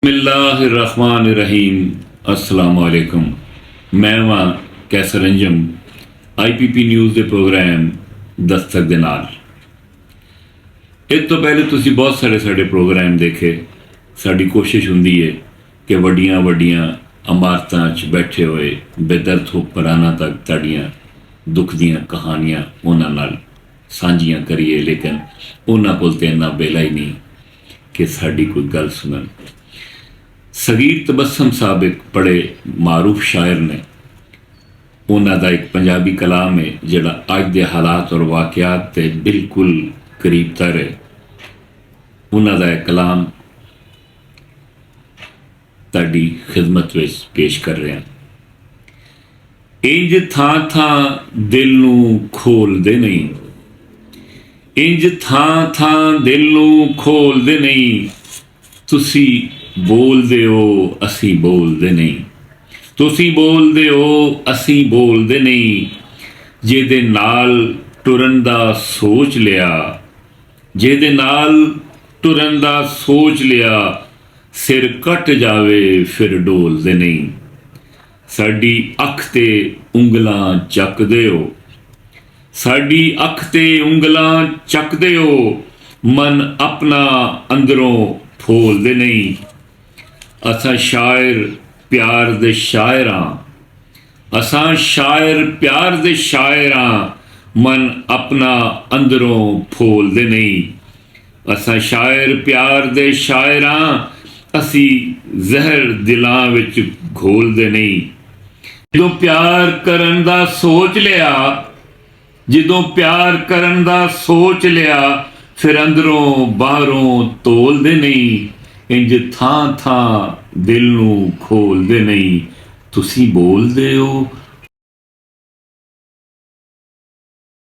बिस्मिल्लाहिर्रहमानिर्रहीम। अस्सलाम वालेकुम। मैं वां कैसर अंजम IPP न्यूज़ के प्रोग्राम दस्तक दे नाल। इस तो पहले तुसी बहुत सारे प्रोग्राम देखे। साड़ी कोशिश हुंदी है कि वड्डियां वड्डियां इमारतां च बैठे हुए बेदर्द हुक्मरानां तक ताड़ियां दुख दियां कहानियां उन्हां नाल सांझियां करिए, लेकिन उन्हां कोल ते इन्ना बेला ही नहीं कि साड़ी कोई गल सुनन। सगीर तबस्सम साहब एक बड़े मारूफ शायर ने। उन्हां दा एक पंजाबी कलाम है जिहड़ा अज दे हालात और वाक़यात ते बिल्कुल करीब तर है। उन्हां दा एक कलाम ताड़ी खिदमत विच पेश कर रहे हैं। इंज थां थां दिल नूं खोलदे नहीं, इंज थां थां दिल नूं खोलदे नहीं, तुसी बोलदे हो असी बोलदे नहीं, तुसी बोलदे हो असी बोलदे नहीं। जेदे नाल टुरन दा सोच लिया, जेदे नाल टुरन दा सोच लिया, सिर कट जावे फिर डोलदे नहीं। साडी अख ते उंगलां चकदे हो, साडी अख ते उंगलां चकदे हो, मन अपना अंदरों फोलदे नहीं। असां शायर प्यार दे शायर हां, असां शायर प्यार दे शायर हां, मन अपना अंदरों फोलदे नहीं। असां शायर प्यार दे शायर हां, असी जहर दिलां विच घोलदे नहीं। जदों प्यार करन दा सोच लिया, जदों प्यार करन दा सोच लिया, फिर अंदरों बाहरों तोलदे नहीं। इंज थां थां दिल नूं खोलदे नहीं, तुसी बोलदे हो